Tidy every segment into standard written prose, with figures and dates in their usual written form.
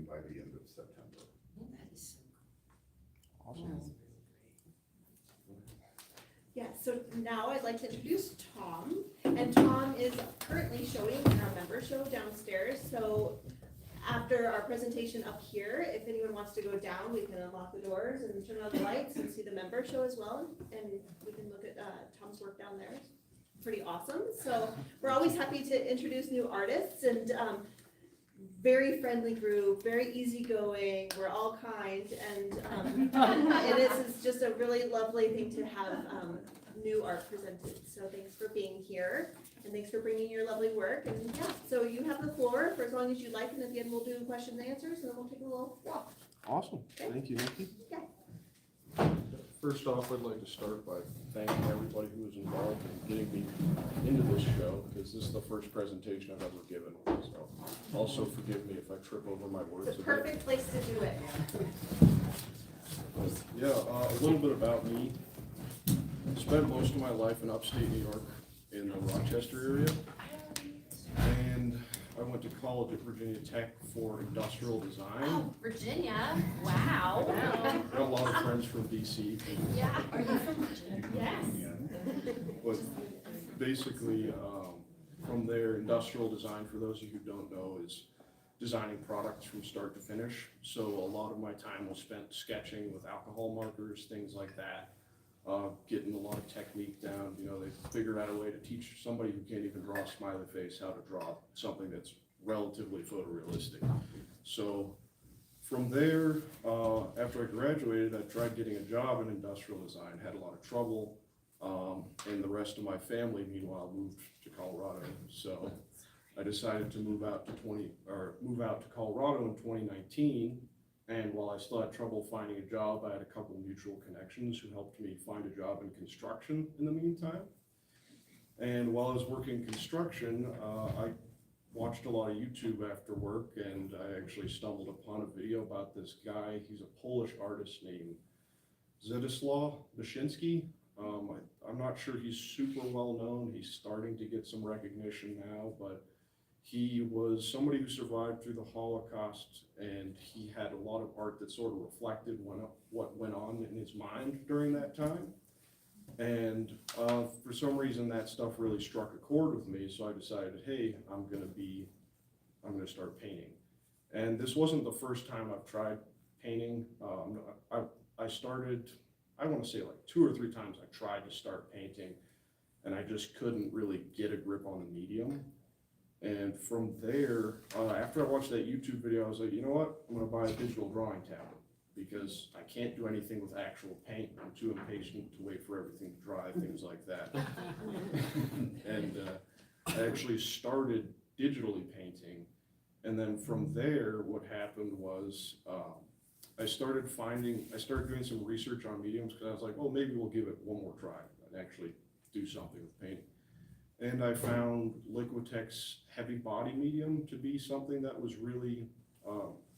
by the end of September. That is so cool. Awesome. That's really great. Yeah, so now I'd like to introduce Tom, and Tom is currently showing in our member show downstairs, so after our presentation up here, if anyone wants to go down, we can unlock the doors and turn on the lights and see the member show as well, and we can look at Tom's work down there. It's pretty awesome, so we're always happy to introduce new artists, and very friendly group, very easygoing, we're all kind, and it's just a really lovely thing to have new art presented. So thanks for being here, and thanks for bringing your lovely work. And yeah, so you have the floor for as long as you like, and at the end we'll do questions and answers, and then we'll take a little walk. Awesome. Thank you, Nikki. Yeah. First off, I'd like to start by thanking everybody who was involved in getting me into this show, because this is the first presentation I've ever given. So also forgive me if I trip over my words. It's a perfect place to do it. Yeah, a little bit about me. I spent most of my life in upstate New York in the Rochester area. And I went to college at Virginia Tech for industrial design. Oh, Virginia, wow. I got a lot of friends from DC. Yeah, are you from Virginia? Yes. But basically, from there, industrial design, for those of you who don't know, is designing products from start to finish. So a lot of my time was spent sketching with alcohol markers, things like that. Getting a lot of technique down. You know, they figured out a way to teach somebody who can't even draw a smiley face how to draw something that's relatively photorealistic. So from there, after I graduated, I tried getting a job in industrial design, had a lot of trouble, and the rest of my family, meanwhile, moved to Colorado. So I decided to move out to Colorado in 2019. And while I still had trouble finding a job, I had a couple mutual connections who helped me find a job in construction in the meantime. And while I was working construction, I watched a lot of YouTube after work, and I actually stumbled upon a video about this guy. He's a Polish artist named Zdzisław Baszyński. I'm not sure he's super well known. He's starting to get some recognition now, but he was somebody who survived through the Holocaust, and he had a lot of art that sort of reflected what went on in his mind during that time. And for some reason, that stuff really struck a chord with me, so I decided, hey, I'm gonna start painting. And this wasn't the first time I've tried painting. I started, I want to say like 2 or 3 times I tried to start painting, and I just couldn't really get a grip on the medium. And from there, after I watched that YouTube video, I was like, you know what? I'm going to buy a digital drawing tablet, because I can't do anything with actual paint. I'm too impatient to wait for everything to dry, things like that. And I actually started digitally painting. And then from there, what happened was I started doing some research on mediums, because I was like, well, maybe we'll give it one more try and actually do something with painting. And I found Liquitex heavy body medium to be something that was really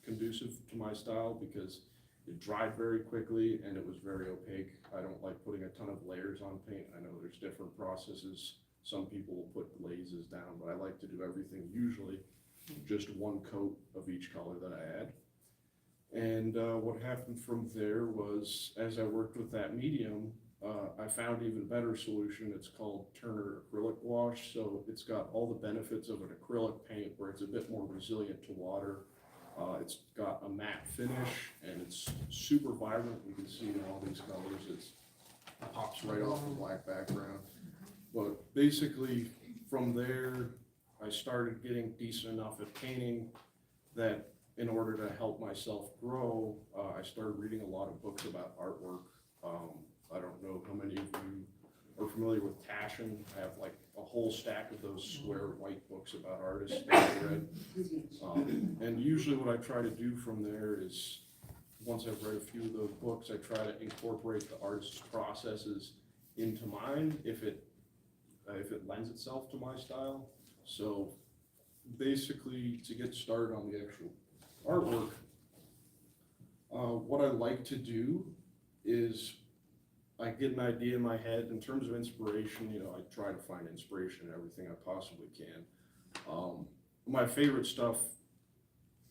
conducive to my style, because it dried very quickly and it was very opaque. I don't like putting a ton of layers on paint. I know there's different processes. Some people will put glazes down, but I like to do everything usually just one coat of each color that I add. And what happened from there was, as I worked with that medium, I found an even better solution. It's called Turner acrylic wash. So it's got all the benefits of an acrylic paint, where it's a bit more resilient to water. It's got a matte finish, and it's super vibrant. You can see in all these colors, it pops right off the black background. But basically from there, I started getting decent enough at painting that in order to help myself grow, I started reading a lot of books about artwork. I don't know how many of you are familiar with Taschen. I have like a whole stack of those square white books about artists that I read. And usually what I try to do from there is, once I've read a few of those books, I try to incorporate the artist's processes into mine if it lends itself to my style. So basically, to get started on the actual artwork, what I like to do is I get an idea in my head in terms of inspiration. You know, I try to find inspiration in everything I possibly can. My favorite stuff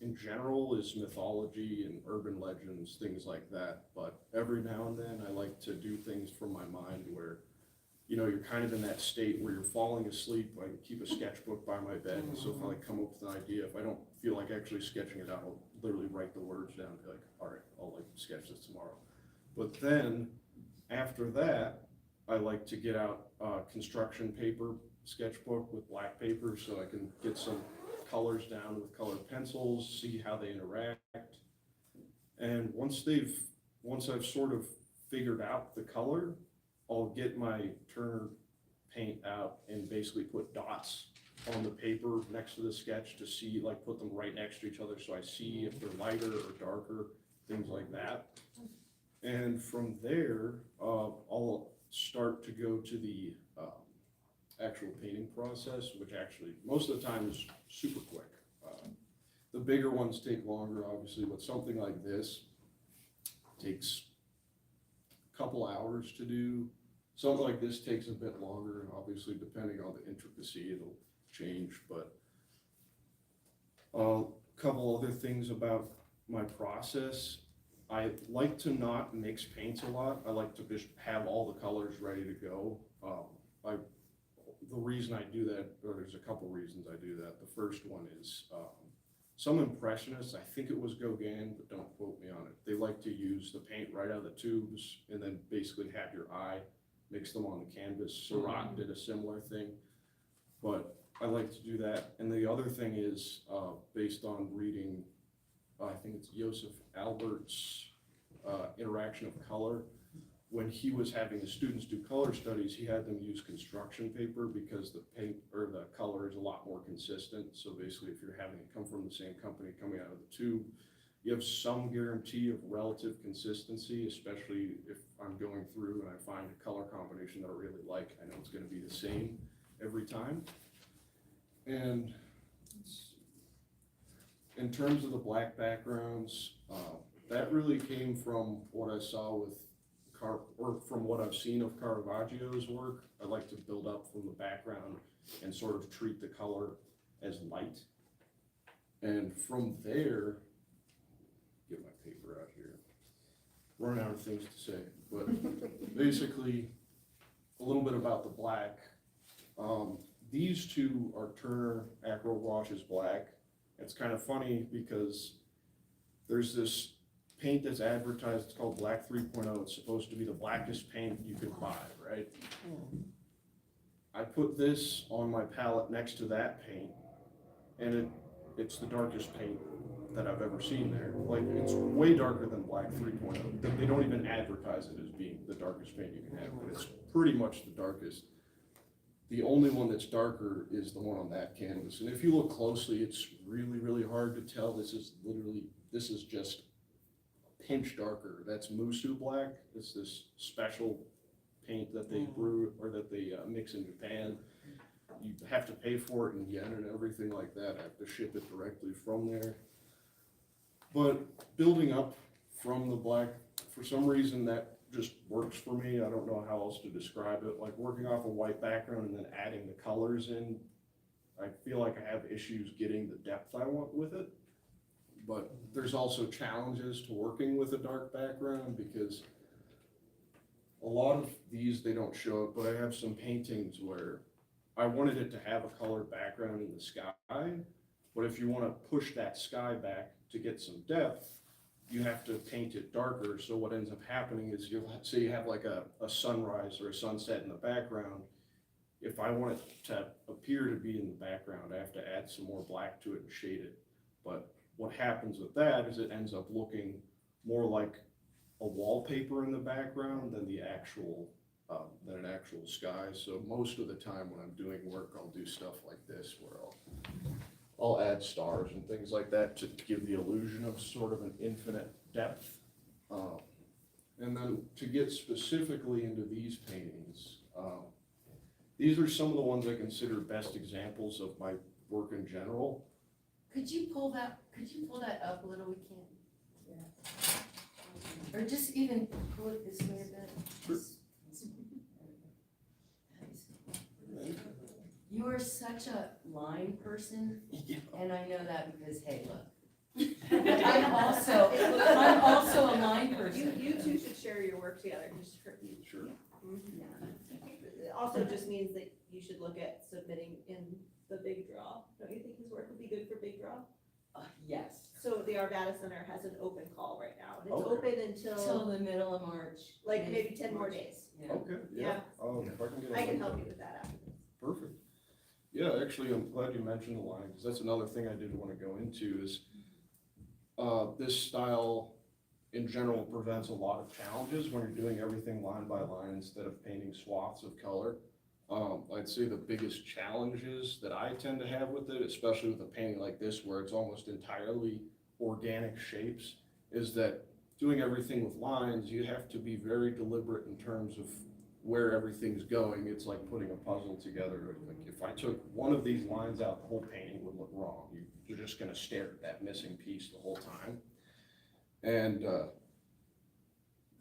in general is mythology and urban legends, things like that. But every now and then I like to do things from my mind where, you know, you're kind of in that state where you're falling asleep. I keep a sketchbook by my bed. So if I like come up with an idea, if I don't feel like actually sketching it out, I'll literally write the words down and be like, all right, I'll like sketch this tomorrow. But then after that, I like to get out construction paper sketchbook with black paper so I can get some colors down with colored pencils, see how they interact. And once I've sort of figured out the color, I'll get my Turner paint out and basically put dots on the paper next to the sketch to see, like put them right next to each other so I see if they're lighter or darker, things like that. And from there, I'll start to go to the actual painting process, which actually most of the time is super quick. The bigger ones take longer, obviously, but something like this takes a couple hours to do. Something like this takes a bit longer, and obviously depending on the intricacy, it'll change, but a couple other things about my process. I like to not mix paints a lot. I like to just have all the colors ready to go. The reason I do that, or there's a couple reasons I do that. The first one is some impressionists, I think it was Gauguin, but don't quote me on it. They like to use the paint right out of the tubes and then basically have your eye mix them on the canvas. Seurat did a similar thing, but I like to do that. And the other thing is based on reading, I think it's Joseph Albert's Interaction of Color. When he was having his students do color studies, he had them use construction paper because the paint or the color is a lot more consistent. So basically, if you're having it come from the same company coming out of the tube, you have some guarantee of relative consistency, especially if I'm going through and I find a color combination that I really like. I know it's going to be the same every time. And in terms of the black backgrounds, that really came from what I saw with or from what I've seen of Caravaggio's work. I like to build up from the background and sort of treat the color as light. And from there, get my paper out here, run out of things to say, but basically a little bit about the black. These two are Turner Acro Washes Black. It's kind of funny because there's this paint that's advertised, it's called Black 3.0. It's supposed to be the blackest paint you could buy, right? I put this on my palette next to that paint, and it's the darkest paint that I've ever seen there. Like, it's way darker than Black 3.0. They don't even advertise it as being the darkest paint you can have, but it's pretty much the darkest. The only one that's darker is the one on that canvas. And if you look closely, it's really, really hard to tell. This is just pinch darker. That's Musu Black. It's this special paint that they brew or that they mix in Japan. You have to pay for it in yen and everything like that. I have to ship it directly from there. But building up from the black, for some reason that just works for me. I don't know how else to describe it. Like working off a white background and then adding the colors in, I feel like I have issues getting the depth I want with it. But there's also challenges to working with a dark background because a lot of these, they don't show it, but I have some paintings where I wanted it to have a colored background in the sky, but if you want to push that sky back to get some depth, you have to paint it darker. So what ends up happening is say you have like a sunrise or a sunset in the background. If I want it to appear to be in the background, I have to add some more black to it and shade it. But what happens with that is it ends up looking more like a wallpaper in the background than the actual than an actual sky. So most of the time when I'm doing work, I'll do stuff like this where I'll add stars and things like that to give the illusion of sort of an infinite depth. And then to get specifically into these paintings, these are some of the ones I consider best examples of my work in general. Could you pull that up a little? We can't. Yeah. Or just even pull it this way a bit. Sure. You are such a line person, and I know that because, hey, look, But I'm also a line person. You two should share your work together, just for you. Sure. It also just means that you should look at submitting in the big draw. Don't you think his work would be good for big draw? Yes, So the Arvada Center has an open call right now, and it's Okay. open till until the middle of March. like maybe 10 more days. Yeah. Okay, yeah. If I can get. I can a- help you with that after. Perfect. Yeah, actually, I'm glad you mentioned the line, because that's another thing I did want to go into is, this style in general prevents a lot of challenges when you're doing everything line by line instead of painting swaths of color. I'd say the biggest challenges that I tend to have with it, especially with a painting like this where it's almost entirely organic shapes, is that doing everything with lines, you have to be very deliberate in terms of where everything's going. It's like putting a puzzle together. Like if I took one of these lines out, the whole painting would look wrong. You're just gonna stare at that missing piece the whole time. And,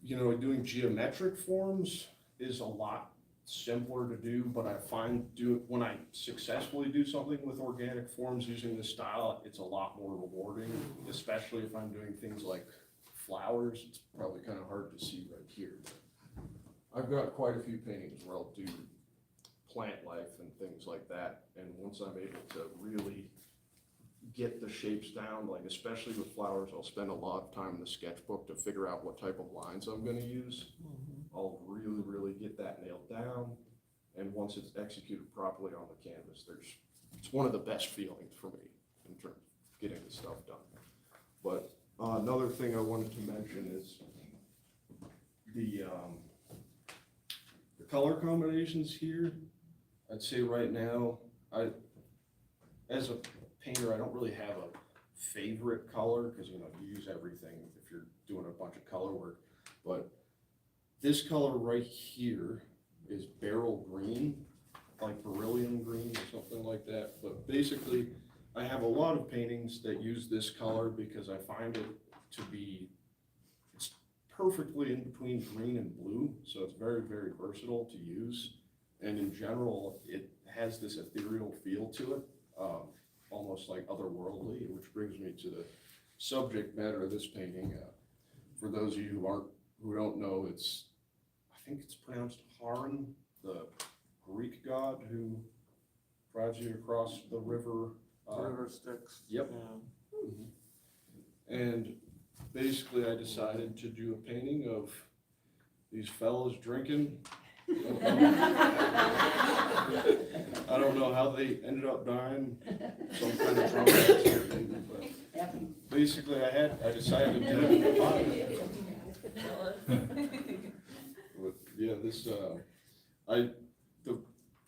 doing geometric forms is a lot simpler to do, but I find when I successfully do something with organic forms using this style, it's a lot more rewarding, especially if I'm doing things like flowers. It's probably kind of hard to see right here. I've got quite a few paintings where I'll do plant life and things like that, and once I'm able to really get the shapes down, like especially with flowers, I'll spend a lot of time in the sketchbook to figure out what type of lines I'm gonna use. I'll really, really get that nailed down, and once it's executed properly on the canvas, it's one of the best feelings for me in terms of getting the stuff done. But another thing I wanted to mention is the color combinations here. I'd say right now, as a painter, I don't really have a favorite color, because you use everything if you're doing a bunch of color work, but this color right here is beryl green, like beryllium green or something like that. But basically, I have a lot of paintings that use this color because I find it to be, it's perfectly in between green and blue, so it's very, very versatile to use. And in general, it has this ethereal feel to it, almost like otherworldly, which brings me to the subject matter of this painting. For those of you who don't know, I think it's pronounced Haran, the Greek god who drives you across the river. River Styx. Yep. And basically I decided to do a painting of these fellas drinking. I don't know how they ended up dying, some kind of drunk accident, but basically I decided to do But yeah, this,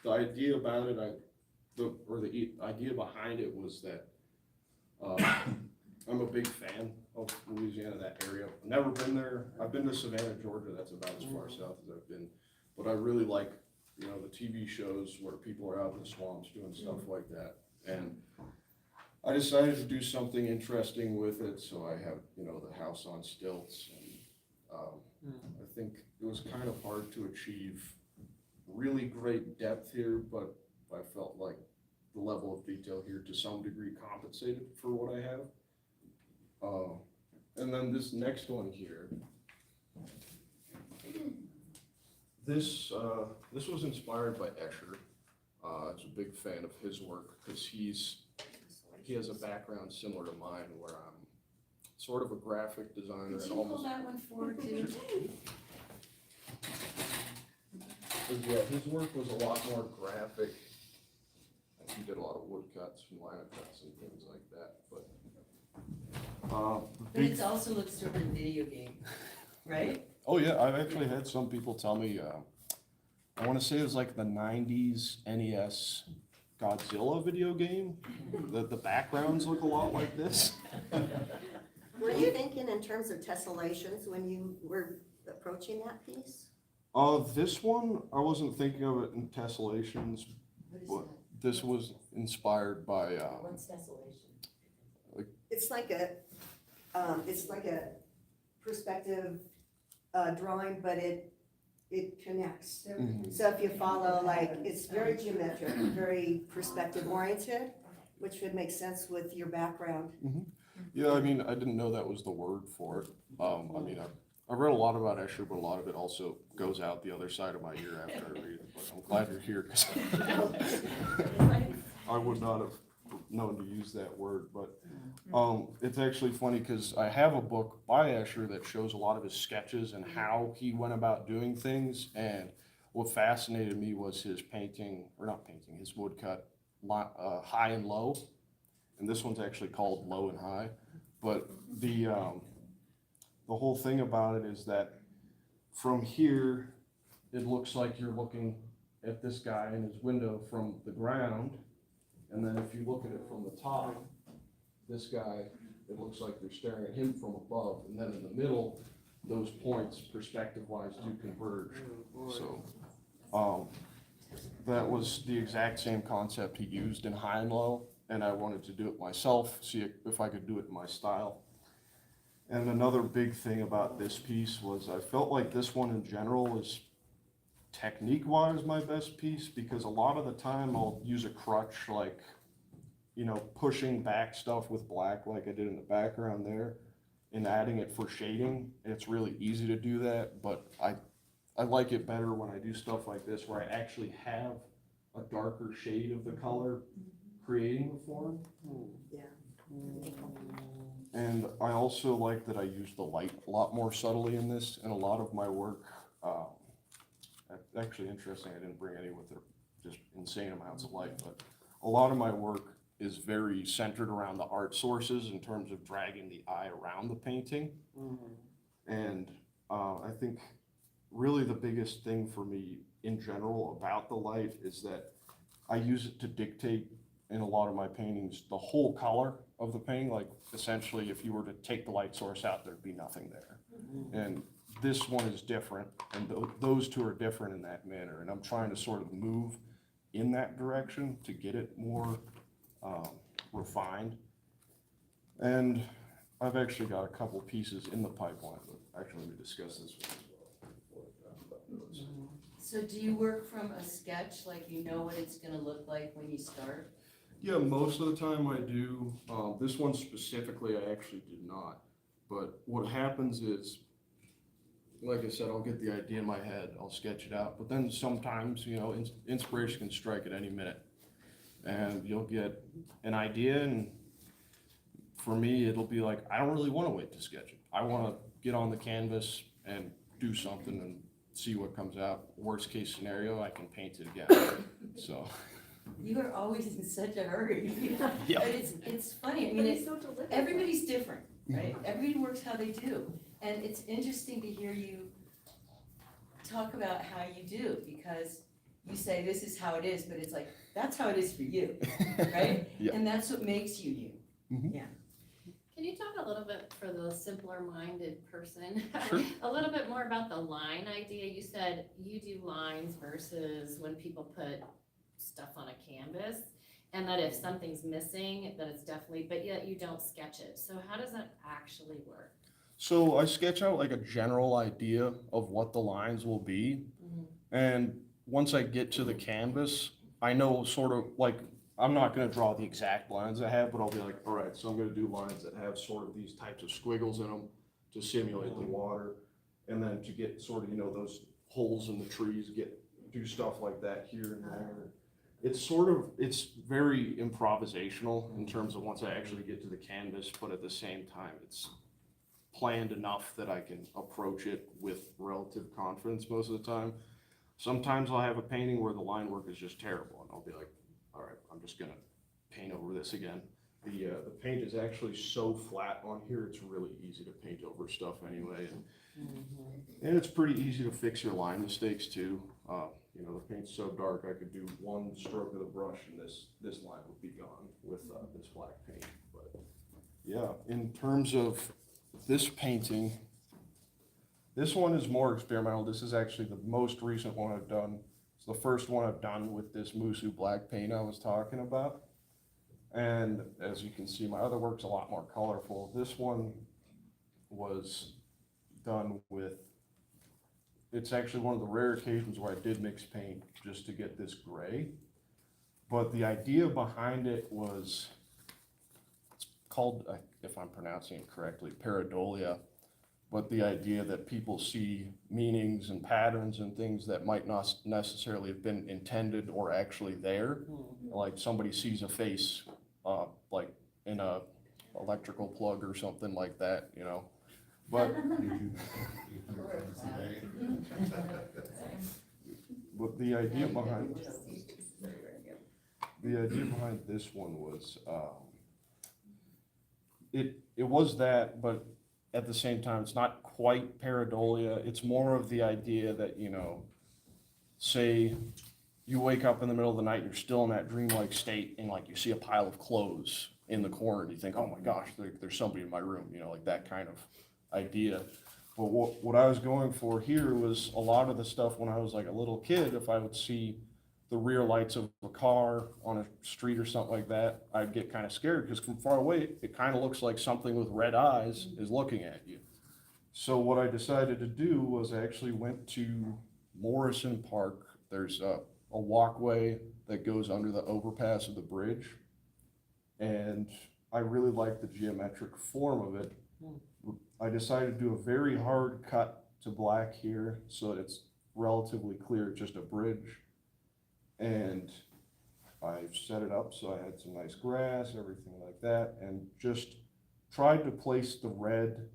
the idea about it, the idea behind it was that, I'm a big fan of Louisiana, that area. I've never been there. I've been to Savannah, Georgia. That's about as far south as I've been. But I really like, the TV shows where people are out in the swamps doing stuff like that. And I decided to do something interesting with it. So I have, the house on stilts. And I think it was kind of hard to achieve really great depth here, but I felt like the level of detail here to some degree compensated for what I have. And then this next one here, this was inspired by Escher. I was a big fan of his work because he has a background similar to mine where I'm sort of a graphic designer Could and you pull almost. that one forward too? Yeah, his work was a lot more graphic. He did a lot of woodcuts and line cuts and things like that, but. But it also looks sort of a video game, right? Oh yeah, I've actually had some people tell me, I want to say it was like the 90s NES Godzilla video game. The backgrounds look a lot like this. Were you thinking in terms of tessellations when you were approaching that piece? This one, I wasn't thinking of it in tessellations, What is but this was inspired by, that? What's tessellation? It's like a perspective drawing, but it connects. Mhm. So if you follow, like, it's very geometric, very perspective oriented, which would make sense with your background. Yeah, I mean, I didn't know that was the word for it. I mean, I've read a lot about Escher, but a lot of it also goes out the other side of my ear after I read it. But I'm glad you're here, because I would not have known to use that word. But it's actually funny, because I have a book by Escher that shows a lot of his sketches and how he went about doing things. And what fascinated me was his painting, or not painting, his woodcut, high and low. And this one's actually called Low and High. But the whole thing about it is that from here, it looks like you're looking at this guy in his window from the ground. And then if you look at it from the top, this guy, it looks like you're staring at him from above. And then in the middle, those points, perspective-wise, do converge. So that was the exact same concept he used in High and Low. And I wanted to do it myself, see if I could do it in my style. And another big thing about this piece was I felt like this one in general is technique-wise my best piece, because a lot of the time I'll use a crutch, like, you know, pushing back stuff with black like I did in the background there and adding it for shading. It's really easy to do that, but I like it better when I do stuff like this where I actually have a darker shade of the color creating the form. Yeah. And I also like that I use the light a lot more subtly in this, and a lot of my work, actually interesting, I didn't bring any with it, just insane amounts of light, but a lot of my work is very centered around the art sources in terms of dragging the eye around the painting. And I think really the biggest thing for me in general about the light is that I use it to dictate in a lot of my paintings the whole color of the painting. Like essentially if you were to take the light source out, there'd be nothing there. And this one is different, and those two are different in that manner, and I'm trying to sort of move in that direction to get it more refined. And I've actually got a couple pieces in the pipeline, but actually let me discuss this one as well. So do you work from a sketch, like you know what it's gonna look like when you start? Yeah, most of the time I do. This one specifically, I actually did not. But what happens is, like I said, I'll get the idea in my head, I'll sketch it out, but then sometimes, you know, inspiration can strike at any minute. And you'll get an idea, and for me, it'll be like, I don't really want to wait to sketch it. I want to get on the canvas and do something and see what comes out. Worst case scenario, I can paint it again. So. You are always in such a hurry. Yeah. But it's funny, I But mean, he's so deliberate. everybody's different, right? Everybody works how they do. And it's interesting to hear you talk about how you do, because you say this is how it is, but it's like, that's how it is for you, right? Yeah. And that's what makes you you. Can you talk a little bit for the simpler minded person? Sure. A little bit more about the line idea. You said you do lines versus when people put stuff on a canvas, and that if something's missing, that it's definitely, but yet you don't sketch it. So how does that actually work? So I sketch out like a general idea of what the lines will be. And once I get to the canvas, I know sort of like, I'm not gonna draw the exact lines I have, but I'll be like, all right, so I'm gonna do lines that have sort of these types of squiggles in them to simulate the water. And then to get sort of, you know, those holes in the trees, do stuff like that here and there. It's very improvisational in terms of once I actually get to the canvas, but at the same time, it's planned enough that I can approach it with relative confidence most of the time. Sometimes I'll have a painting where the line work is just terrible, and I'll be like, all right, I'm just gonna paint over this again. The paint is actually so flat on here, it's really easy to paint over stuff anyway. And it's pretty easy to fix your line mistakes too. You know, the paint's so dark, I could do one stroke of the brush and this line would be gone with this black paint. But yeah, in terms of this painting, this one is more experimental. This is actually the most recent one I've done. It's the first one I've done with this Musu black paint I was talking about. And as you can see, my other work's a lot more colorful. This one was done with, it's actually one of the rare occasions where I did mix paint just to get this gray. But the idea behind it was, it's called, if I'm pronouncing it correctly, pareidolia, but the idea that people see meanings and patterns and things that might not necessarily have been intended or actually there. Like somebody sees a face, like in a electrical plug or something like that, you know? But, but the idea behind this one was, it was that, but at the same time, it's not quite pareidolia. It's more of the idea that, you know, say you wake up in the middle of the night, you're still in that dreamlike state, and like you see a pile of clothes in the corner, and you think, oh my gosh, there's somebody in my room, you know, like that kind of idea. But what I was going for here was a lot of the stuff when I was like a little kid, if I would see the rear lights of a car on a street or something like that, I'd get kind of scared because from far away, it kind of looks like something with red eyes is looking at you. So what I decided to do was I actually went to Morrison Park. There's a walkway that goes under the overpass of the bridge. And I really like the geometric form of it. I decided to do a very hard cut to black here so that it's relatively clear, just a bridge. And I set it up so I had some nice grass, everything like that, and just tried to place the red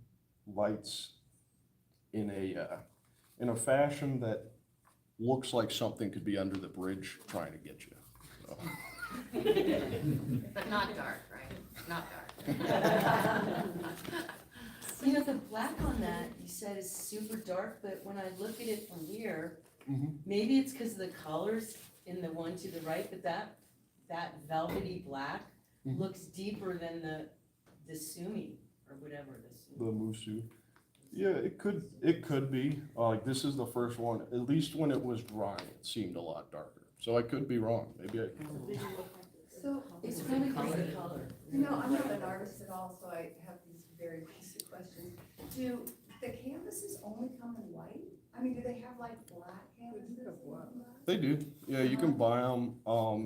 lights in a fashion that looks like something could be under the bridge trying to get you. So. But not dark, right? Not dark. You know, the black on that, you said is super dark, but when I look at it from here, maybe it's because of the colors in the one to the right, but that velvety black looks deeper than the sumi, or whatever the The musu. Yeah, it could be. Like this is the first one, at least when it was drying, it seemed a lot darker. So I could be wrong, maybe I. So, It's really just the color. you know, I'm not an artist at all, so I have these very basic questions. Do the canvases only come in white? I mean, do they have like black canvases? They do. Yeah, you can buy them.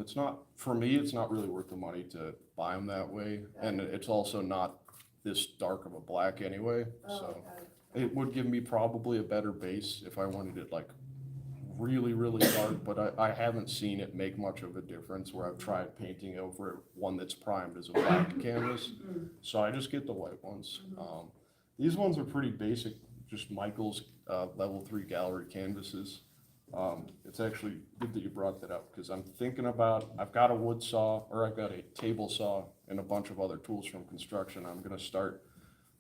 It's not, for me, it's not really worth the money to buy them that way. And it's also not this dark of a black anyway, so. It would give me probably a better base if I wanted it like really, really dark, but I haven't seen it make much of a difference where I've tried painting over one that's primed as a black canvas. So I just get the white ones. These ones are pretty basic, just Michael's level 3 gallery canvases. It's actually good that you brought that up because I'm thinking about, I've got a wood saw, or I've got a table saw and a bunch of other tools from construction. I'm gonna start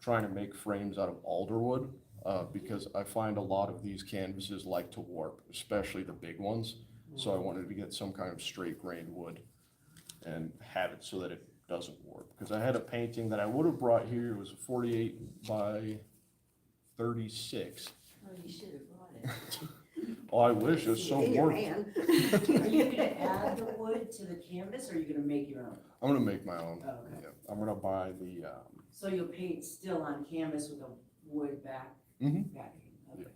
trying to make frames out of alder wood because I find a lot of these canvases like to warp, especially the big ones. So I wanted to get some kind of straight grained wood and have it so that it doesn't warp. Because I had a painting that I would have brought here, it was 48 by 36. Oh, you should have brought it. Oh, I wish, it was so In your warped. hand. Are you gonna add the wood to the canvas, or are you gonna make your own? I'm gonna make my own. Oh, okay. Yeah, I'm gonna buy the, So you'll paint still on canvas with a wood Mhm. backing, okay.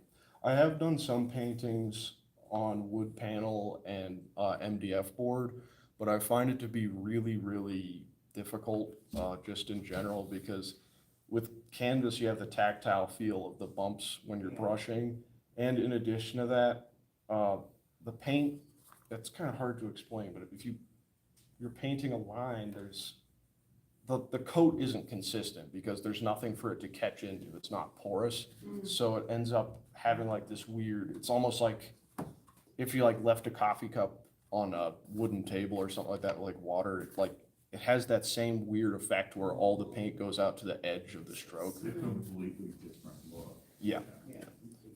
I have done some paintings on wood panel and MDF board, but I find it to be really, really difficult just in general because with canvas, you have the tactile feel of the bumps when you're Yeah. brushing. And in addition to that, the paint, it's kind of hard to explain, but if you're painting a line, there's, the coat isn't consistent because there's nothing for it to catch into. It's not porous. So it ends up having like this weird, it's almost like if you like left a coffee cup on a wooden table or something like that, like water, it has that same weird effect where all the paint goes out to the edge of the stroke. It's a completely different look. Yeah. Yeah.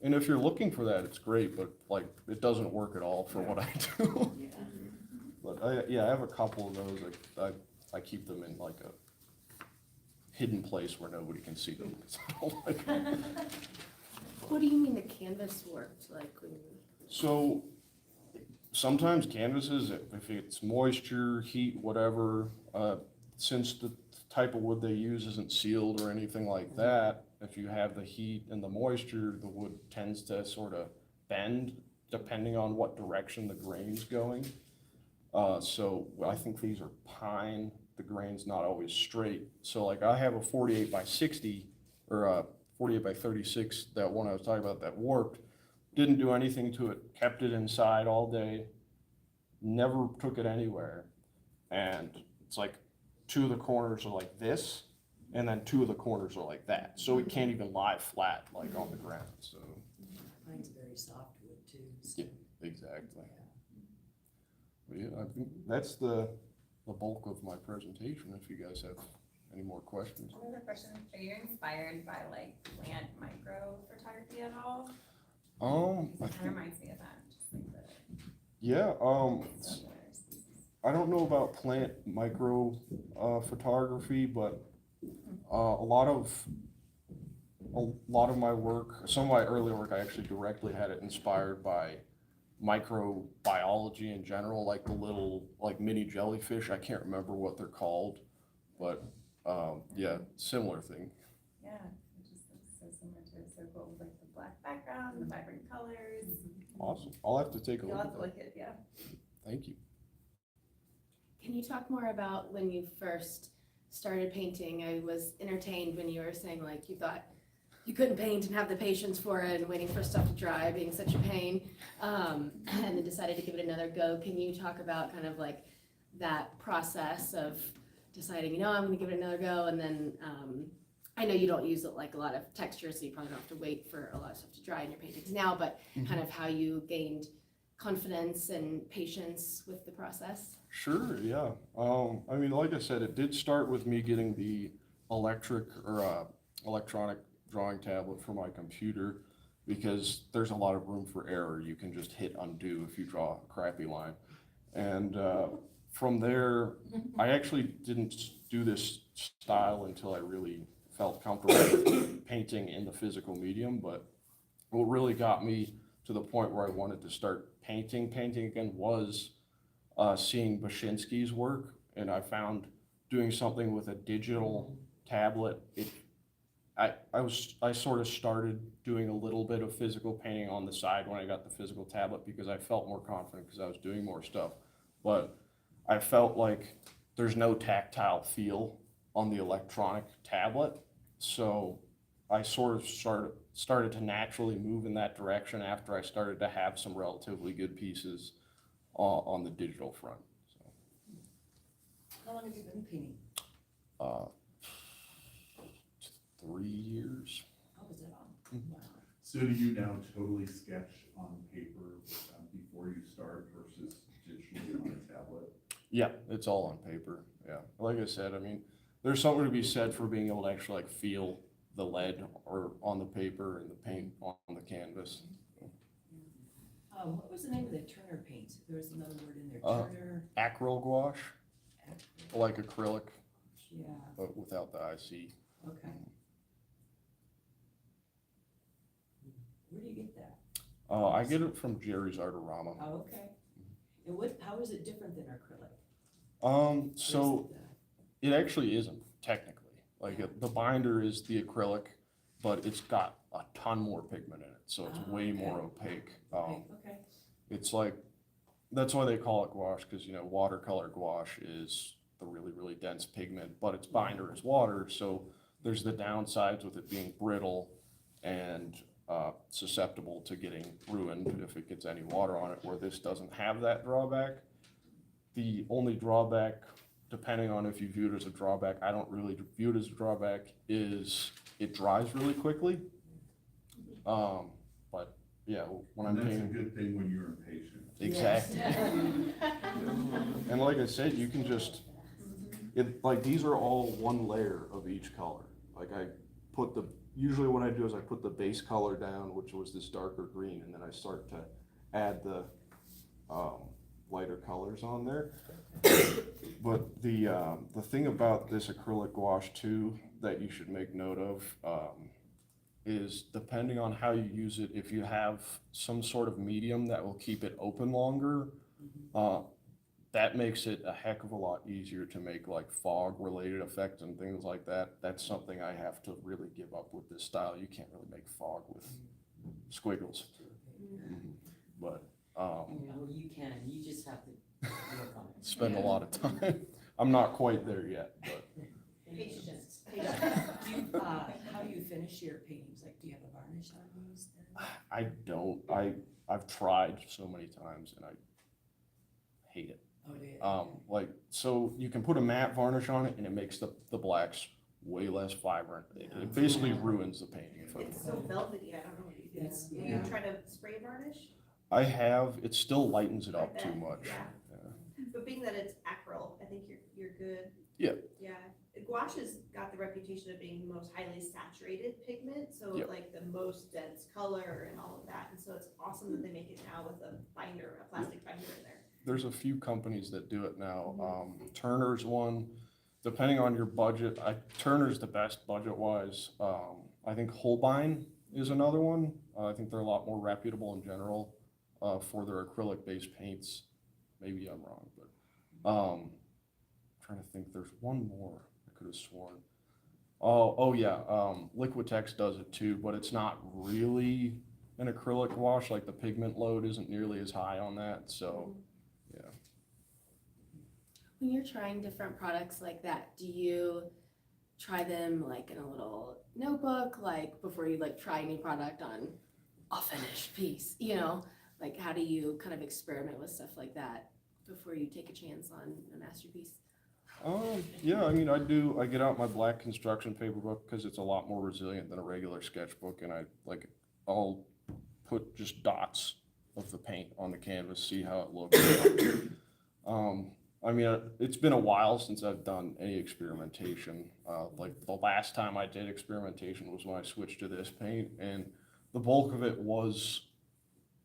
And if you're looking for that, it's great, but like, it doesn't work at all for what I do. Yeah. But I have a couple of those, I keep them in like a hidden place where nobody can see them. 'Cause I don't like them. What do you mean the canvas worked, like when you? So sometimes canvases, if it's moisture, heat, whatever, since the type of wood they use isn't sealed or anything like that, if you have the heat and the moisture, the wood tends to sort of bend depending on what direction the grain's going. So I think these are pine. the grain's not always straight. So like I have a 48 by 60 or a 48 by 36, that one I was talking about that warped, didn't do anything to it, kept it inside all day, never took it anywhere. And it's like two of the corners are like this, and then two of the corners are like that. So it can't even lie flat like on the ground, so. Mine's very softwood too, so. Exactly. But yeah, I think that's the bulk of my presentation, if you guys have any more questions. Another question, are you inspired by like plant micro photography at all? I It kind think, of reminds me of that, just like the yeah, cellular species. I don't know about plant micro, photography, but, a lot of my work, some of my earlier work, I actually directly had it inspired by microbiology in general, like the little, like mini jellyfish. I can't remember what they're called, but, yeah, similar thing. Yeah, it just looks so similar to it, so cool with like the black background and the vibrant colors. Awesome. I'll have to take a You'll look have at to that. look at, yeah. Thank you. Can you talk more about when you first started painting? I was entertained when you were saying like you thought you couldn't paint and have the patience for it and waiting for stuff to dry being such a pain, and then decided to give it another go. Can you talk about kind of like that process of deciding, you know, I'm gonna give it another go, and then I know you don't use it like a lot of textures, so you probably don't have to wait for a lot of stuff to dry in your paintings now, but kind of how you gained confidence and patience with the process? Sure, yeah. I mean, like I said, it did start with me getting the electronic drawing tablet for my computer, because there's a lot of room for error. You can just hit undo if you draw a crappy line. And from there, I actually didn't do this style until I really felt comfortable with painting in the physical medium. But what really got me to the point where I wanted to start painting again was seeing Bashinsky's work. And I found doing something with a digital tablet, I sort of started doing a little bit of physical painting on the side when I got the physical tablet, because I felt more confident because I was doing more stuff. But I felt like there's no tactile feel on the electronic tablet. So I sort of started to naturally move in that direction after I started to have some relatively good pieces on the digital front. So, How long have you been painting? 3 years. How was that on? Mhm. Wow. So do you now totally sketch on paper before you start versus digitally on a tablet? Yeah, it's all on paper. Yeah, like I said, I mean, there's something to be said for being able to actually like feel the lead or on the paper and the paint on the canvas. What was the name of the Turner paint? There was another word in there, Uh, Turner. Acryl gouache, Acryl. like acrylic, Yeah, but without the IC. okay. Where do you get that? I get it from Jerry's Artorama. Oh, okay. And how is it different than acrylic? So Or is it the- it actually isn't technically. Like the binder is the acrylic, but it's got a ton more pigment in it, so it's Ah, way okay. more opaque. Okay. It's like, that's why they call it gouache, because, you know, watercolor gouache is the really, really dense pigment, but its binder is water, so there's the downsides with it being brittle and susceptible to getting ruined if it gets any water on it, where this doesn't have that drawback. The only drawback, depending on if you view it as a drawback, I don't really view it as a drawback, is it dries really quickly. But yeah, when I'm And that's a painting. good thing when you're impatient. Exactly. And like I said, you can just, like, these are all one layer of each color. Like usually what I do is I put the base color down, which was this darker green, and then I start to add the lighter colors on there. But the thing about this acrylic gouache too, that you should make note of, is depending on how you use it, if you have some sort of medium that will keep it open longer, that makes it a heck of a lot easier to make like fog related effects and things like that. That's something I have to really give up with this style. You can't really make fog with squiggles. But Yeah, well, you can, you just have to work on it. spend a lot of time. I'm not quite there yet, but Patience. Do you, how do you finish your paintings? Like, do you have a varnish on these then? I don't. I've tried so many times and I hate it. Oh, yeah. Like, so you can put a matte varnish on it and it makes the blacks way less vibrant. It basically ruins the painting. It's so velvety, I don't know what you do. It's- Will yeah. you try to spray varnish? I have, it still lightens it up I too bet, much. yeah. But being that it's acryl, I think you're good. Yeah. Yeah, gouache has got the reputation of being the most highly saturated pigment, so Yep. like the most dense color and all of that, and so it's awesome that they make it now with a binder, a plastic binder in there. There's a few companies that do it now. Turner's one, depending on your budget, Turner's the best budget-wise. I think Holbein is another one. I think they're a lot more reputable in general for their acrylic-based paints. Maybe I'm wrong, but trying to think, there's one more I could have sworn. Oh yeah, Liquitex does it too, but it's not really an acrylic wash. Like the pigment load isn't nearly as high on that, so yeah. When you're trying different products like that, do you try them like in a little notebook, like before you like try any product on a finished piece, you know? Like how do you kind of experiment with stuff like that before you take a chance on a masterpiece? Yeah, I mean, I get out my black construction paper book because it's a lot more resilient than a regular sketchbook, and I'll put just dots of the paint on the canvas, see how it looks. I mean, it's been a while since I've done any experimentation. Like the last time I did experimentation was when I switched to this paint, and the bulk of it was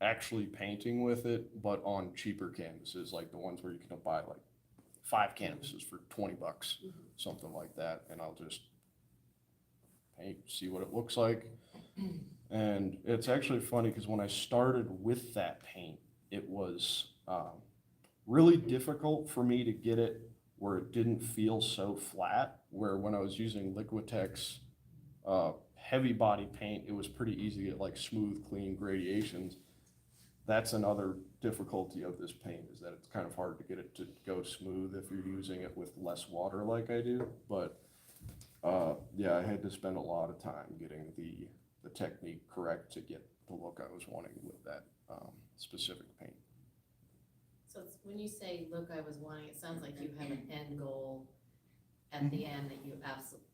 actually painting with it, but on cheaper canvases, like the ones where you can buy like 5 canvases for $20, something like that, and I'll just paint, see what it looks like. And it's actually funny because when I started with that paint, it was really difficult for me to get it where it didn't feel so flat, where when I was using Liquitex heavy body paint, it was pretty easy to get like smooth, clean gradations. That's another difficulty of this paint, is that it's kind of hard to get it to go smooth if you're using it with less water like I do. But yeah, I had to spend a lot of time getting the technique correct to get the look I was wanting with that specific paint. So it's, when you say, look, I was wanting, it sounds like you have an end goal at the end that you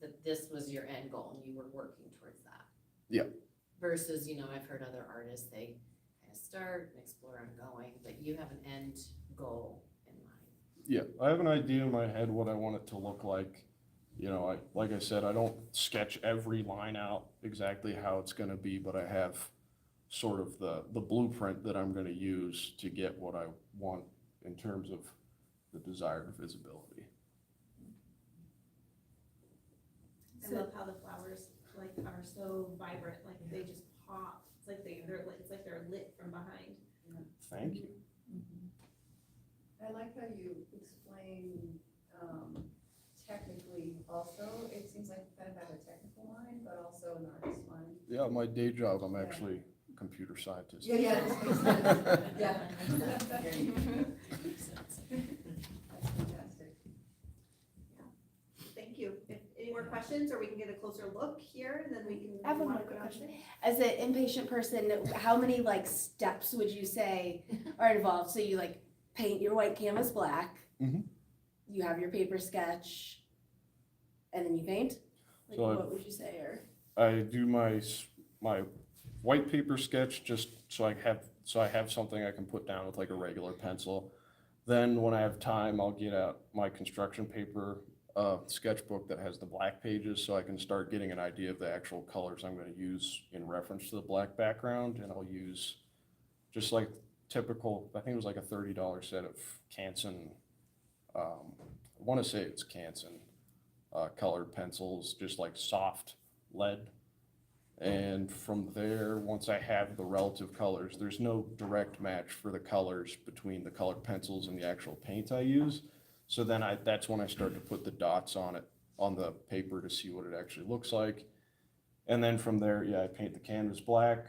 that this was your end goal and you were working towards that. Yeah. Versus, you know, I've heard other artists, they kind of start and explore ongoing, but you have an end goal in mind. Yeah, I have an idea in my head what I want it to look like. You know, like I said, I don't sketch every line out exactly how it's gonna be, but I have sort of the blueprint that I'm gonna use to get what I want in terms of the desired visibility. I love how the flowers like are so vibrant, like they just pop. It's like they're lit from behind. Thank you. I like how you explain, technically also, it seems like you kind of have a technical mind, but also an artist mind. Yeah, my day job, I'm actually a computer scientist. Yeah, this makes sense, yeah. Makes sense. That's fantastic. Thank you. If any more questions, or we can get a closer look here, and then we can. I have one more quick question. As an impatient person, how many like steps would you say are involved? So you like paint your white canvas black. Mhm. You have your paper sketch, and then you paint? Like So what would you say, or? I do my white paper sketch just so I have something I can put down with like a regular pencil. Then when I have time, I'll get out my construction paper sketchbook that has the black pages, so I can start getting an idea of the actual colors I'm going to use in reference to the black background. And I'll use just like typical, I think it was like a $30 set of Canson, I want to say it's Canson colored pencils, just like soft lead. And from there, once I have the relative colors, there's no direct match for the colors between the colored pencils and the actual paint I use. So then that's when I start to put the dots on it, on the paper, to see what it actually looks like. And then from there, yeah, I paint the canvas black,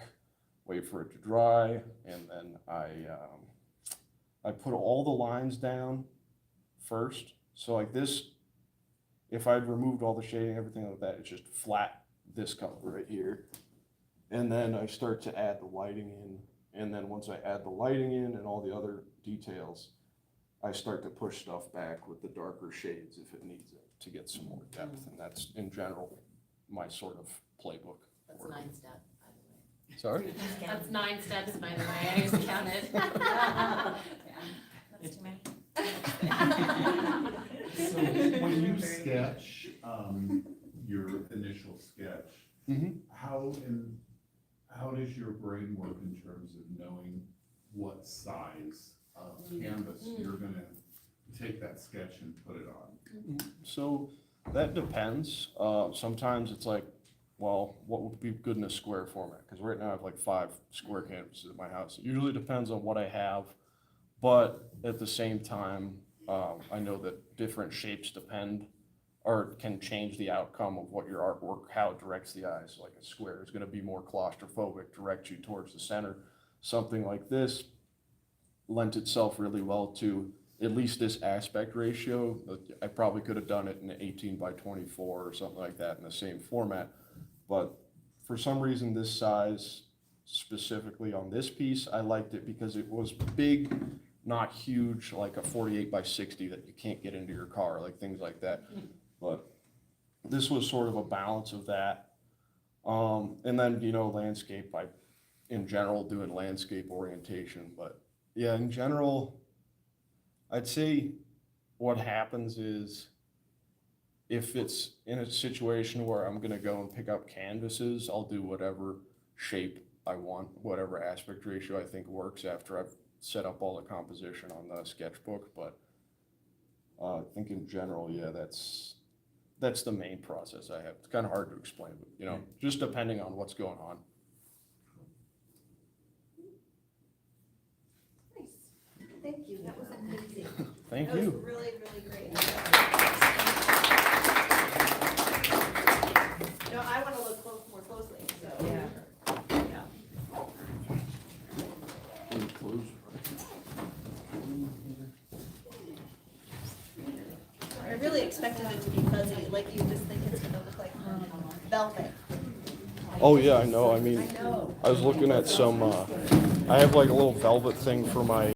wait for it to dry, and then I put all the lines down first. So like this, if I'd removed all the shading, everything like that, it's just flat, this color right here. And then I start to add the lighting in, and then once I add the lighting in and all the other details, I start to push stuff back with the darker shades if it needs it to get some more depth, and that's in general my sort of playbook. That's 9 steps, by the way. Sorry? That's 9 steps, by the way, I just counted. That's too many. So when you sketch, your initial sketch, Mhm. how does your brain work in terms of knowing what size of canvas you're gonna take that sketch and put it on? So that depends. Sometimes it's like, well, what would be good in a square format? Because right now I have like 5 square canvases at my house. It usually depends on what I have, but at the same time, I know that different shapes depend or can change the outcome of what your artwork, how it directs the eyes. Like a square is going to be more claustrophobic, direct you towards the center. Something like this lent itself really well to at least this aspect ratio. I probably could have done it in 18 by 24 or something like that in the same format. But for some reason, this size, specifically on this piece, I liked it because it was big, not huge, like a 48 by 60 that you can't get into your car, like things like that. But this was sort of a balance of that. And then, landscape, in general, doing landscape orientation. But yeah, in general, I'd say what happens is if it's in a situation where I'm gonna go and pick up canvases, I'll do whatever shape I want, whatever aspect ratio I think works after I've set up all the composition on the sketchbook. But I think in general, yeah, that's the main process I have. It's kind of hard to explain, but just depending on what's going on. Nice. Thank you, that was amazing. Thank That was you. really, really great. I want to look more closely, so. Yeah. I really expected it to be fuzzy, like you just think it's gonna look like velvet. Oh yeah, I know. I mean, I was looking at some, I have like a little velvet thing for my